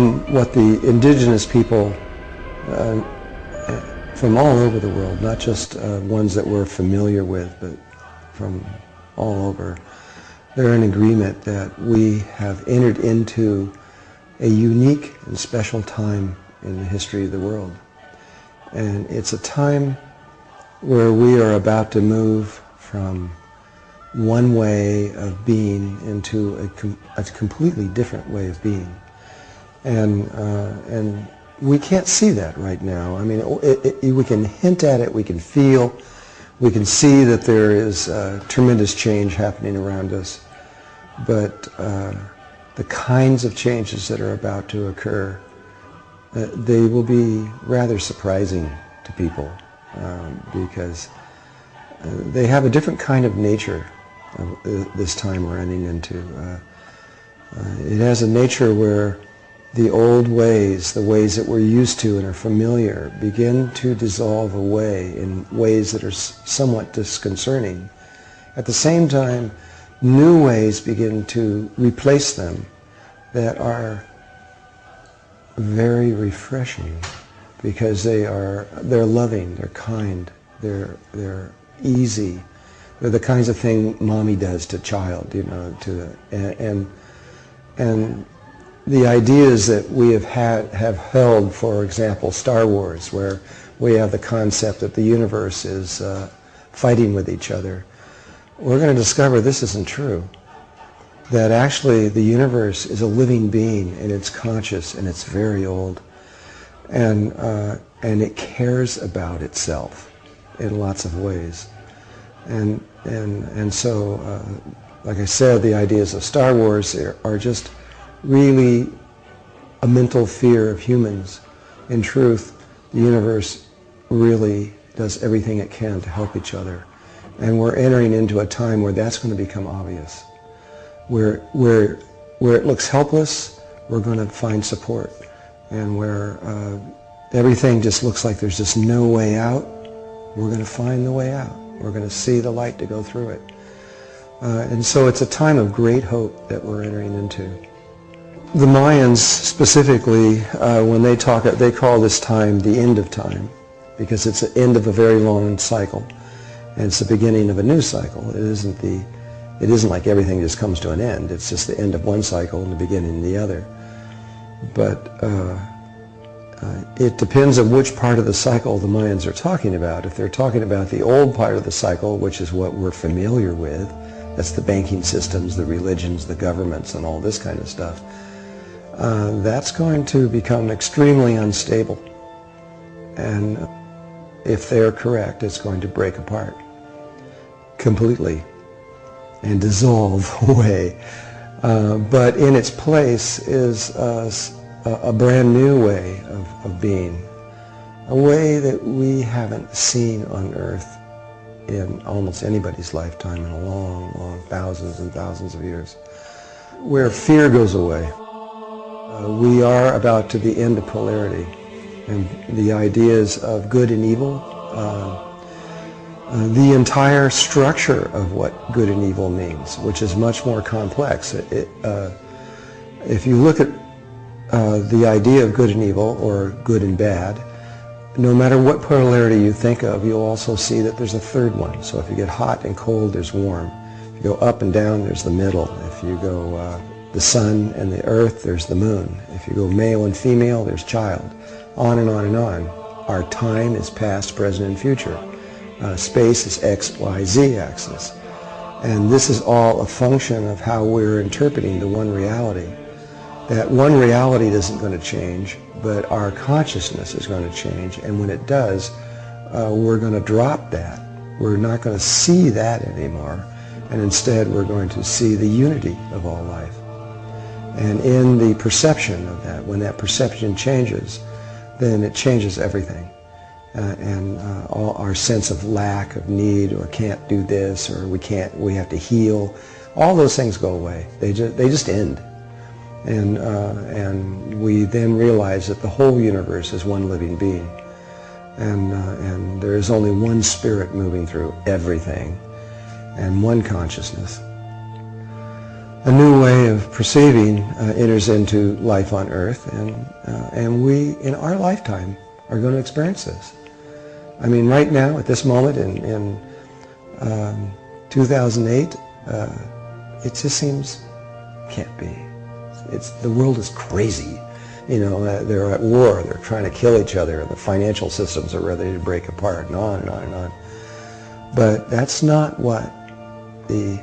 What the indigenous people from all over the world, not just ones that we're familiar with, but from all over, they're in agreement that we have entered into a unique and special time in the history of the world. And it's a time where we are about to move from one way of being into a completely different way of being. And we can't see that right now. I mean, we can hint at it, we can feel, we can see that there is tremendous change happening around us. But the kinds of changes that are about to occur, they will be rather surprising to people because they have a different kind of nature this time we're running into. It has a nature where the old ways, the ways that we're used to and are familiar, begin to dissolve away in ways that are somewhat disconcerting. At the same time, new ways begin to replace them that are very refreshing because they're loving, they're kind, they're easy. They're the kinds of thing mommy does to child, you know, and the ideas that we have held, for example, Star Wars, where we have the concept that the universe is fighting with each other. We're going to discover this isn't true. That actually the universe is a living being and it's conscious and it's very old, and it cares about itself in lots of ways. And so, like I said, the ideas of Star Wars are just really a mental fear of humans. In truth, the universe really does everything it can to help each other. And we're entering into a time where that's going to become obvious. Where it looks helpless, we're going to find support. And where everything just looks like there's just no way out, we're going to find the way out. We're going to see the light to go through it. And so it's a time of great hope that we're entering into. The Mayans specifically, when they talk, they call this time the end of time, because it's the end of a very long cycle, and it's the beginning of a new cycle. It isn't like everything just comes to an end. It's just the end of one cycle and the beginning of the other. But it depends on which part of the cycle the Mayans are talking about. If they're talking about the old part of the cycle, which is what we're familiar with, that's the banking systems, the religions, the governments, and all this kind of stuff, that's going to become extremely unstable. And if they're correct, it's going to break apart completely and dissolve away. But in its place is a brand new way of being, a way that we haven't seen on Earth in almost anybody's lifetime in a long, long, thousands and thousands of years, where fear goes away. We are about to the end of polarity, and the ideas of good and evil, the entire structure of what good and evil means, which is much more complex. If you look at the idea of good and evil, or good and bad, no matter what polarity you think of, you'll also see that there's a third one. So if you get hot and cold, there's warm. If you go up and down, there's the middle. If you go the sun and the earth, there's the moon. If you go male and female, there's child. On and on and on. Our time is past, present, and future. Space is X, Y, Z axis. And this is all a function of how we're interpreting the one reality. That one reality isn't going to change, but our consciousness is going to change. And when it does, we're going to drop that. We're not going to see that anymore. And instead, we're going to see the unity of all life. And in the perception of that, when that perception changes, then it changes everything. All our sense of lack, of need, or can't do this, or we have to heal, all those things go away. They just end. And we then realize that the whole universe is one living being. And there is only one spirit moving through everything, and one consciousness. a new way of perceiving enters into life on Earth, and we, in our lifetime, are going to experience this. I mean, right now, at this moment, in 2008, it just seems, can't be. The world is crazy. You know, they're at war, they're trying to kill each other, the financial systems are ready to break apart, and on and on and on. But that's not what the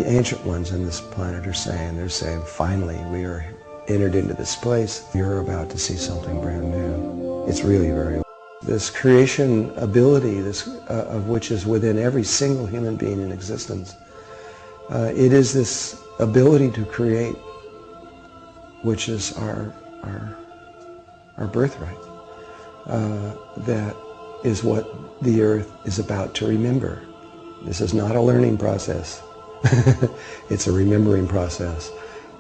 ancient ones on this planet are saying. They're saying, finally, we are entered into this place. You're about to see something brand new. It's really very old. This creation ability, of which is within every single human being in existence, it is this ability to create, which is our birthright. That is what the earth is about to remember. This is not a learning process. It's a remembering process.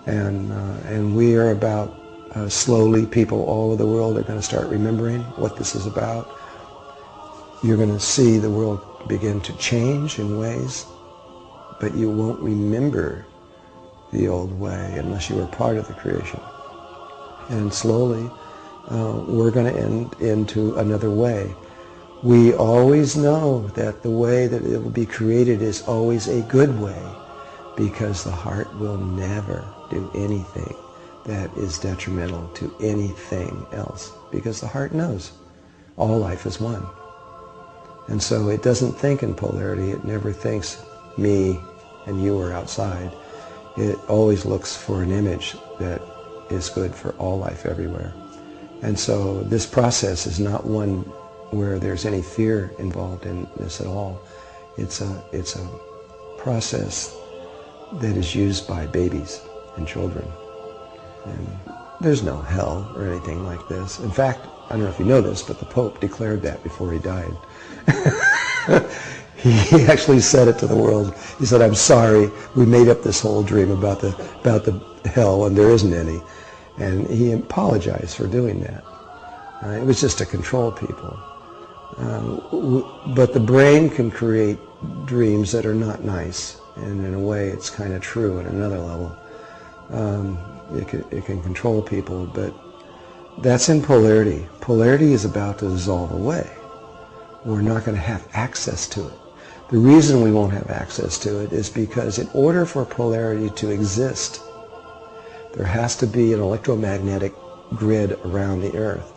And we are about, slowly, people all over the world are going to start remembering what this is about. You're going to see the world begin to change in ways, but you won't remember the old way unless you were part of the creation. And slowly, we're going to end into another way. We always know that the way that it will be created is always a good way, because the heart will never do anything that is detrimental to anything else, because the heart knows all life is one. And so it doesn't think in polarity. It never thinks me and you are outside. It always looks for an image that is good for all life everywhere. And so this process is not one where there's any fear involved in this at all. It's a process that is used by babies and children. And there's no hell or anything like this. In fact, I don't know if you know this, but the Pope declared that before he died. He actually said it to the world. He said, "I'm sorry, we made up this whole dream about the hell, and there isn't any." And he apologized for doing that. It was just to control people. But the brain can create dreams that are not nice, and in a way it's kind of true at another level. It can control people, but that's in polarity. Polarity is about to dissolve away. We're not going to have access to it. The reason we won't have access to it is because in order for polarity to exist, there has to be an electromagnetic grid around the Earth,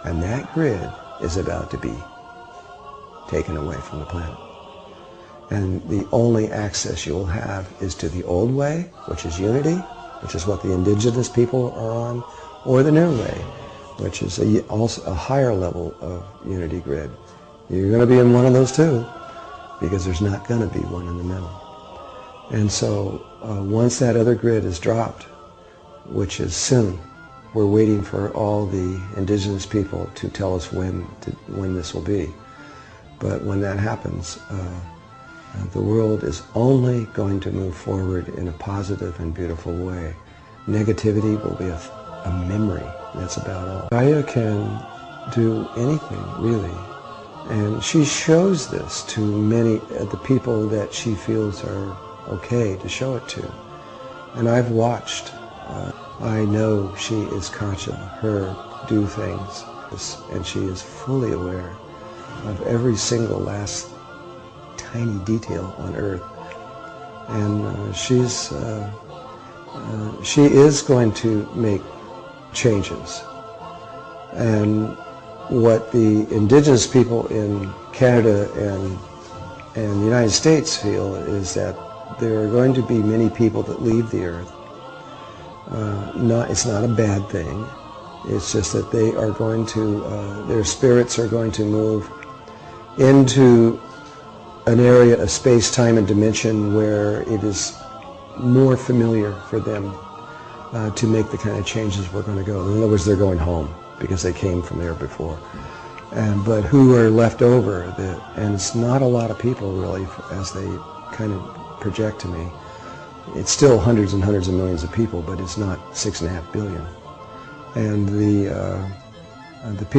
and that grid is about to be taken away from the planet. And the only access you will have is to the old way, which is unity, which is what the indigenous people are on, or the new way, which is also a higher level of unity grid. You're going to be in one of those two, because there's not going to be one in the middle. And so once that other grid is dropped, which is soon, we're waiting for all the indigenous people to tell us when this will be. But when that happens, the world is only going to move forward in a positive and beautiful way. Negativity will be a memory. That's about all. Gaia can do anything, really. And she shows this to many of the people that she feels are okay to show it to. And I've watched. I know she is conscious of her do things, and she is fully aware of every single last tiny detail on Earth. And she is going to make changes. And what the indigenous people in Canada and the United States feel is that there are going to be many people that leave the Earth. It's not a bad thing. It's just that they are going to, their spirits are going to move into an area of space, time, and dimension where it is more familiar for them to make the kind of changes we're going to go. In other words, they're going home because they came from there before. But who are left over, and it's not a lot of people really, as they kind of project to me. It's still hundreds and hundreds of millions of people, but it's not 6.5 billion. And the people